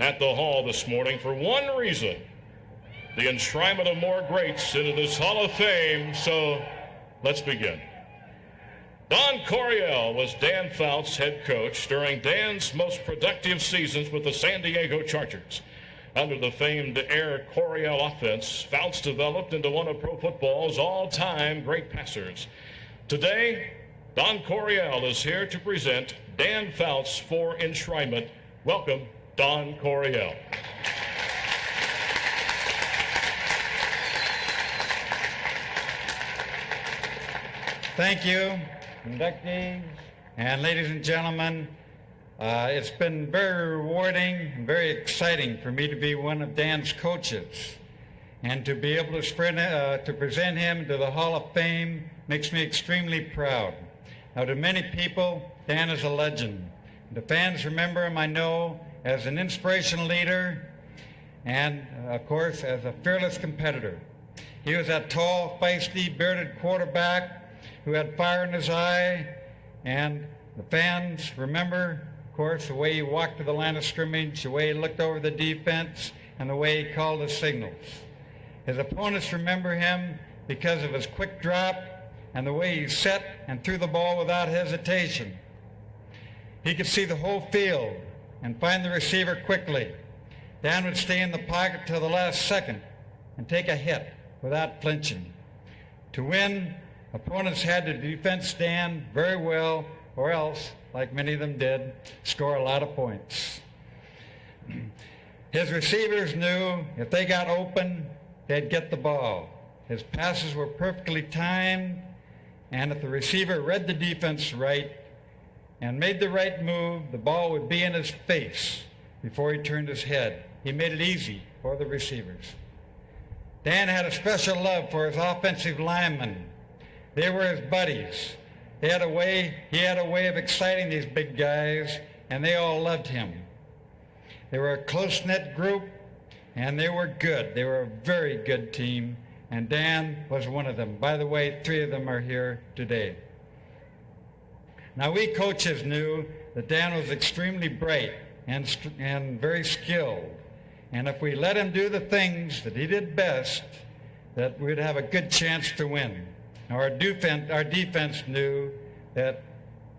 at the Hall this morning for one reason: the enshrinement of more greats into this Hall of Fame. So let's begin. Don Coryell was Dan Fouts' head coach during Dan's most productive seasons with the San Diego Chargers. Under the famed Air Coryell offense, Fouts developed into one of pro football's all-time great passers. Today, Don Coryell is here to present Dan Fouts for enshrinement. Welcome, Don Coryell. Thank you, inductees, and ladies and gentlemen. It's been very rewarding and very exciting for me to be one of Dan's coaches, and to be able to present him to the Hall of Fame makes me extremely proud. Now, to many people, Dan is a legend. The fans remember him, I know, as an inspirational leader and, of course, as a fearless competitor. He was that tall, feisty, bearded quarterback who had fire in his eye, and the fans remember, of course, the way he walked to the line of scrimmage, the way he looked over the defense, and the way he called the signals. His opponents remember him because of his quick drop and the way he set and threw the ball without hesitation. He could see the whole field and find the receiver quickly. Dan would stay in the pocket till the last second and take a hit without flinching. To win, opponents had to defend Dan very well, or else, like many of them did, score a lot of points. His receivers knew if they got open, they'd get the ball. His passes were perfectly timed, and if the receiver read the defense right and made the right move, the ball would be in his face before he turned his head. He made it easy for the receivers. Dan had a special love for his offensive linemen. They were his buddies. He had a way of exciting these big guys, and they all loved him. They were a close-knit group, and they were good. They were a very good team, and Dan was one of them. By the way, 3 of them are here today. Now, we coaches knew that Dan was extremely bright and very skilled, and if we let him do the things that he did best, that we'd have a good chance to win. Our defense knew that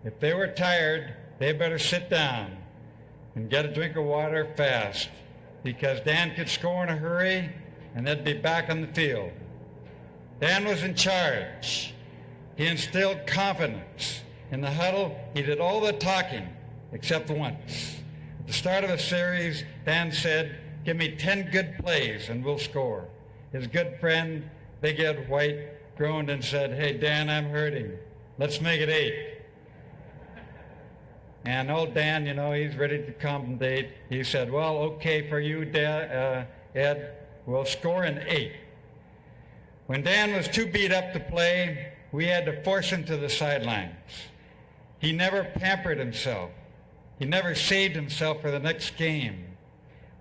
if they were tired, they better sit down and get a drink of water fast, because Dan could score in a hurry and they'd be back on the field. Dan was in charge. He instilled confidence. In the huddle, he did all the talking except once. At the start of a series, Dan said, "Give me 10 good plays and we'll score." His good friend, Big Ed White, groaned and said, "Hey, Dan, I'm hurting. Let's make it 8. And old Dan, he's ready to compensate. He said, "Well, okay for you, Ed. We'll score in 8. When Dan was too beat up to play, we had to force him to the sidelines. He never pampered himself. He never saved himself for the next game.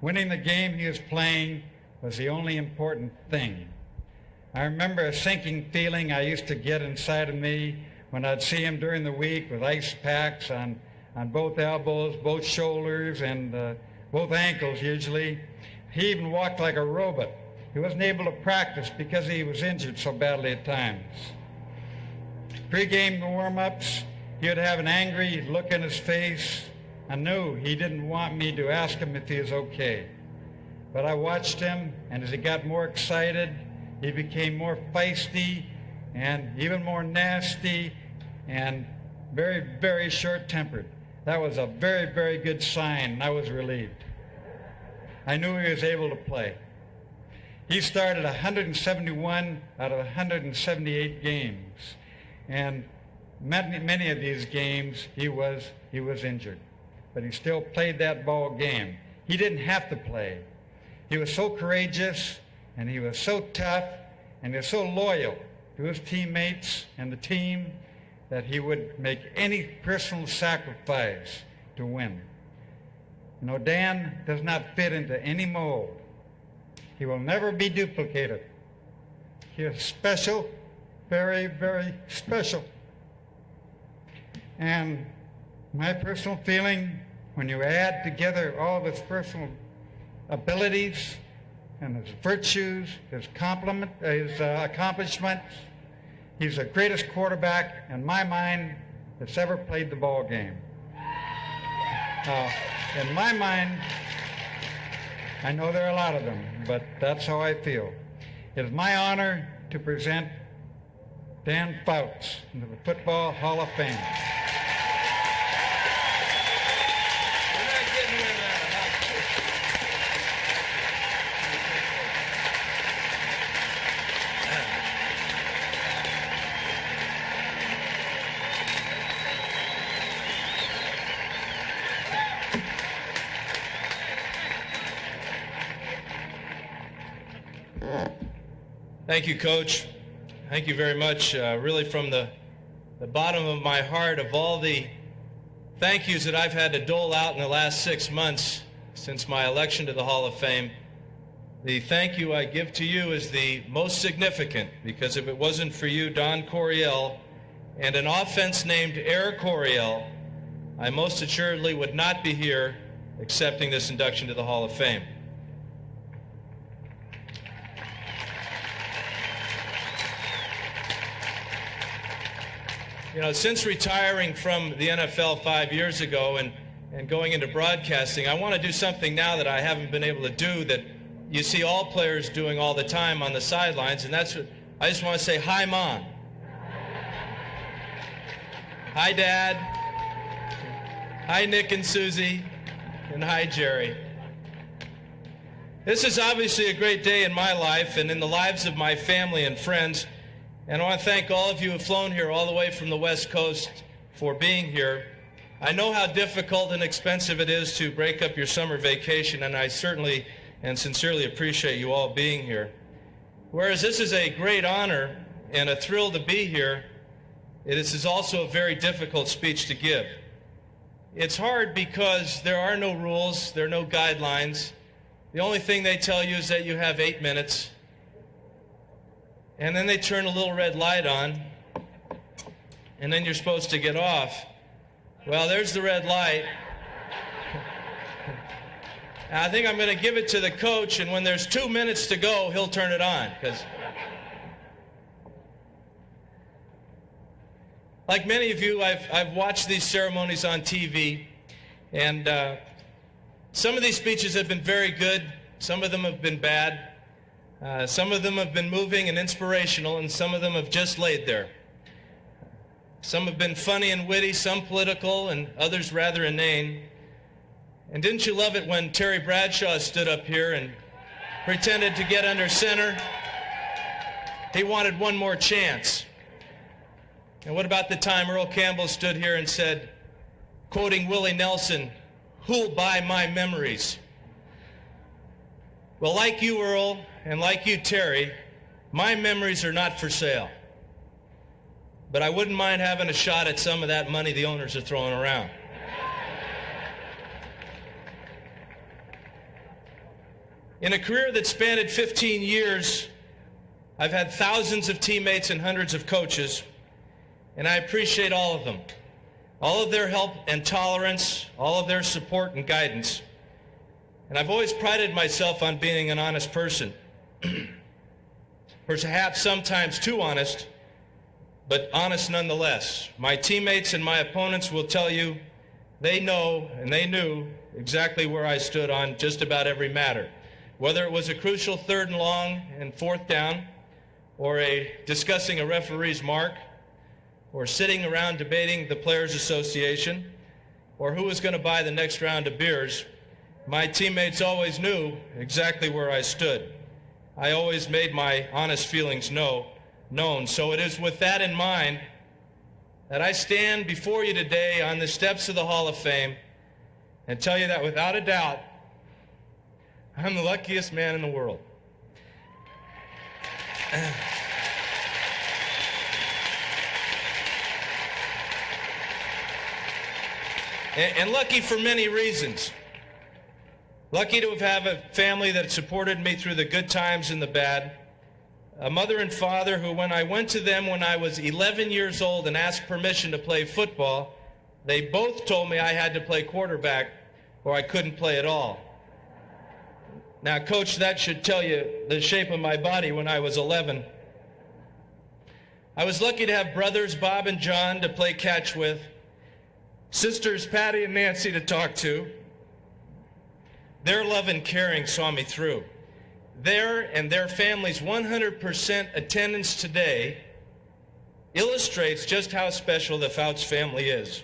Winning the game he was playing was the only important thing. I remember a sinking feeling I used to get inside of me when I'd see him during the week with ice packs on both elbows, both shoulders, and both ankles usually. He even walked like a robot. He wasn't able to practice because he was injured so badly at times. Pre-game warm-ups, he would have an angry look in his face. I knew he didn't want me to ask him if he was okay. But I watched him, and as he got more excited, he became more feisty and even more nasty and very, very short-tempered. That was a very, very good sign, and I was relieved. I knew he was able to play. He started 171 out of 178 games, and many of these games he was injured, but he still played that ball game. He didn't have to play. He was so courageous, and he was so tough, and he was so loyal to his teammates and the team that he would make any personal sacrifice to win. Dan does not fit into any mold. He will never be duplicated. He is special, very, very special. And my personal feeling, when you add together all of his personal abilities and his virtues, his accomplishments. He's the greatest quarterback in my mind that's ever played the ball game. In my mind, I know there are a lot of them, but that's how I feel. It is my honor to present Dan Fouts into the Football Hall of Fame. Thank you, Coach. Thank you very much. Really from the bottom of my heart, of all the thank yous that I've had to dole out in the last 6 months since my election to the Hall of Fame, the thank you I give to you is the most significant, because if it wasn't for you, Don Coryell, and an offense named Coryell, I most assuredly would not be here accepting this induction to the Hall of Fame. You know, since retiring from the NFL 5 years ago and going into broadcasting, I want to do something now that I haven't been able to do that you see all players doing all the time on the sidelines, and that's what I just want to say. Hi, Mom. Hi, Dad. Hi, Nick and Susie. And hi, Jerry. This is obviously a great day in my life and in the lives of my family and friends. And I want to thank all of you who have flown here all the way from the West Coast for being here. I know how difficult and expensive it is to break up your summer vacation, and I certainly and sincerely appreciate you all being here. Whereas this is a great honor and a thrill to be here, this is also a very difficult speech to give. It's hard because there are no rules, there are no guidelines. The only thing they tell you is that you have 8 minutes. And then they turn a little red light on, and then you're supposed to get off. Well, there's the red light. I think I'm going to give it to the coach, and when there's 2 minutes to go, he'll turn it on. Because, like many of you, I've watched these ceremonies on TV, and some of these speeches have been very good. Some of them have been bad. Some of them have been moving and inspirational, and some of them have just laid there. Some have been funny and witty, some political, and others rather inane. And didn't you love it when Terry Bradshaw stood up here and pretended to get under center? He wanted one more chance. And what about the time Earl Campbell stood here and said, quoting Willie Nelson, "Who'll buy my memories?" Well, like you, Earl, and like you, Terry, my memories are not for sale. But I wouldn't mind having a shot at some of that money the owners are throwing around. In a career that spanned 15 years, I've had thousands of teammates and hundreds of coaches, and I appreciate all of them, all of their help and tolerance, all of their support and guidance. And I've always prided myself on being an honest person. Perhaps sometimes too honest, but honest nonetheless. My teammates and my opponents will tell you they know and they knew exactly where I stood on just about every matter. Whether it was a crucial 3rd and long and 4th down, or discussing a referee's mark, or sitting around debating the Players Association, or who was going to buy the next round of beers, my teammates always knew exactly where I stood. I always made my honest feelings known. So it is with that in mind that I stand before you today on the steps of the Hall of Fame and tell you that without a doubt, I'm the luckiest man in the world. And lucky for many reasons. Lucky to have a family that supported me through the good times and the bad. A mother and father who, when I went to them when I was 11 years old and asked permission to play football, they both told me I had to play quarterback or I couldn't play at all. Now, Coach, that should tell you the shape of my body when I was 11. I was lucky to have brothers Bob and John to play catch with, sisters Patty and Nancy to talk to. Their love and caring saw me through. Their and their family's 100% attendance today illustrates just how special the Fouts family is.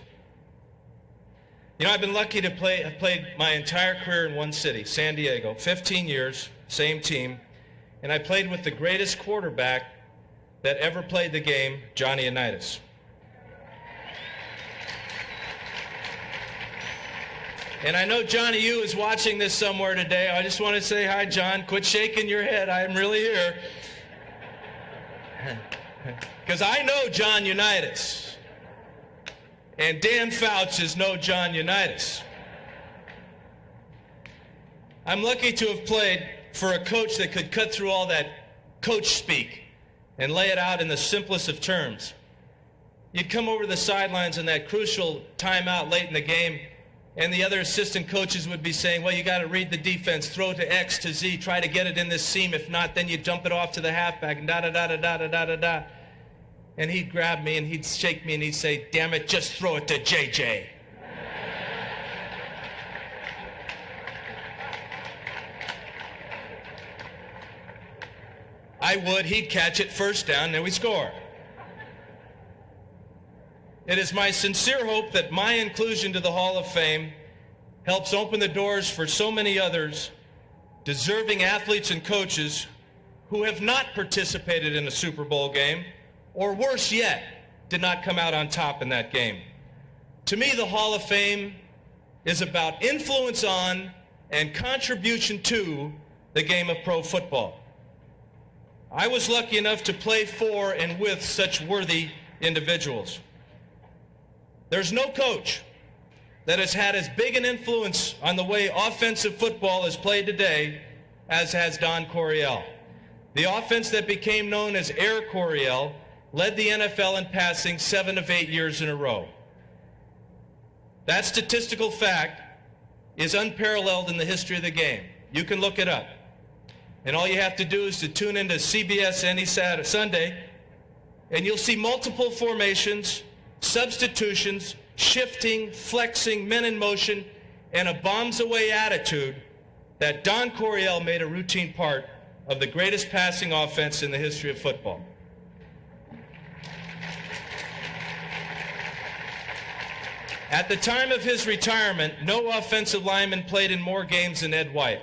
You know, I've been lucky to have played my entire career in one city, San Diego, 15 years, same team, and I played with the greatest quarterback that ever played the game, Johnny Unitas. And I know Johnny U is watching this somewhere today. I just want to say hi, John. Quit shaking your head. I am really here. Because I know John Unitas. And Dan Fouts is no John Unitas. I'm lucky to have played for a coach that could cut through all that coach speak and lay it out in the simplest of terms. You'd come over the sidelines in that crucial timeout late in the game, and the other assistant coaches would be saying, well, you got to read the defense, throw to X to Z, try to get it in this seam. If not, then you dump it off to the halfback, and da-da-da-da-da-da-da-da. And he'd grab me, and he'd shake me, and he'd say, damn it, just throw it to JJ. I would, he'd catch it, first down, then we score. It is my sincere hope that my inclusion to the Hall of Fame helps open the doors for so many others, deserving athletes and coaches who have not participated in a Super Bowl game, or worse yet, did not come out on top in that game. To me, the Hall of Fame is about influence on and contribution to the game of pro football. I was lucky enough to play for and with such worthy individuals. There's no coach that has had as big an influence on the way offensive football is played today as has Don Coryell. The offense that became known as Air Coryell led the NFL in passing 7 of 8 years in a row. That statistical fact is unparalleled in the history of the game. You can look it up. And all you have to do is to tune into CBS any Sunday, and you'll see multiple formations, substitutions, shifting, flexing, men in motion, and a bombs-away attitude that Don Coryell made a routine part of the greatest passing offense in the history of football. At the time of his retirement, no offensive lineman played in more games than Ed White.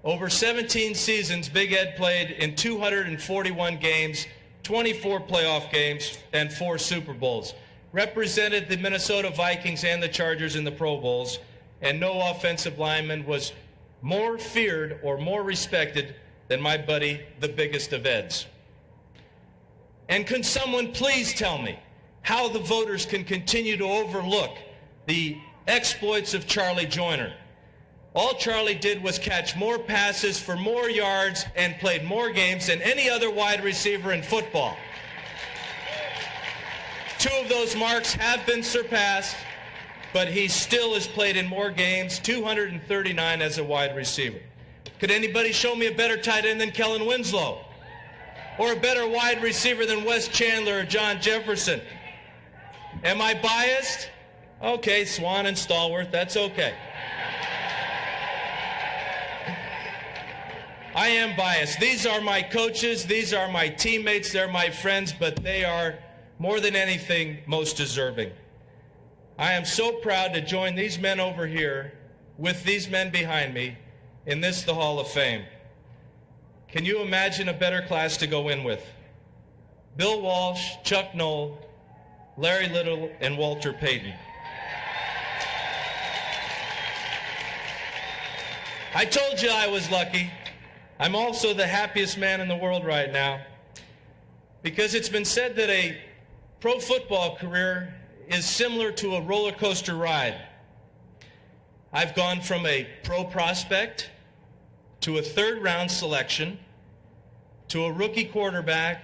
Over 17 seasons, Big Ed played in 241 games, 24 playoff games, and 4 Super Bowls. Represented the Minnesota Vikings and the Chargers in the Pro Bowls, and no offensive lineman was more feared or more respected than my buddy, the biggest of Eds. And can someone please tell me how the voters can continue to overlook the exploits of Charlie Joyner? All Charlie did was catch more passes for more yards and played more games than any other wide receiver in football. 2 of those marks have been surpassed, but he still has played in more games, 239 as a wide receiver. Could anybody show me a better tight end than Kellen Winslow? Or a better wide receiver than Wes Chandler or John Jefferson? Am I biased? Okay, Swan and Stallworth, that's okay. I am biased. These are my coaches, these are my teammates, they're my friends, but they are, more than anything, most deserving. I am so proud to join these men over here with these men behind me in this, the Hall of Fame. Can you imagine a better class to go in with? Bill Walsh, Chuck Noll, Larry Little, and Walter Payton. I told you I was lucky. I'm also the happiest man in the world right now, because it's been said that a pro football career is similar to a roller coaster ride. I've gone from a pro prospect to a 3rd round selection to a rookie quarterback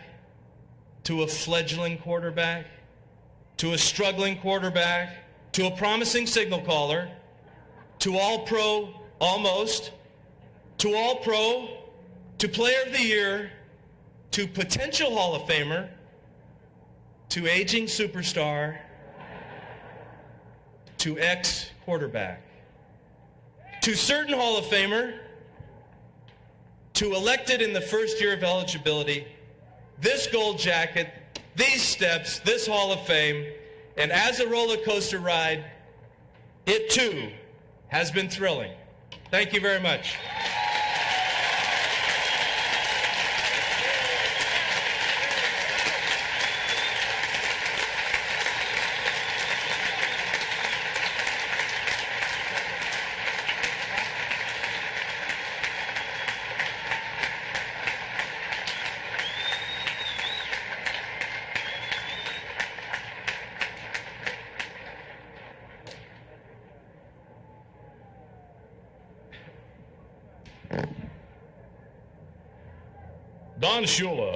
to a fledgling quarterback to a struggling quarterback to a promising signal caller to all pro almost to All-Pro, to Player of the Year, to potential Hall of Famer, to aging superstar, to ex-quarterback, to certain Hall of Famer, to elected in the first year of eligibility, this gold jacket, these steps, this Hall of Fame, and as a roller coaster ride, it too has been thrilling. Thank you very much. Don Shula.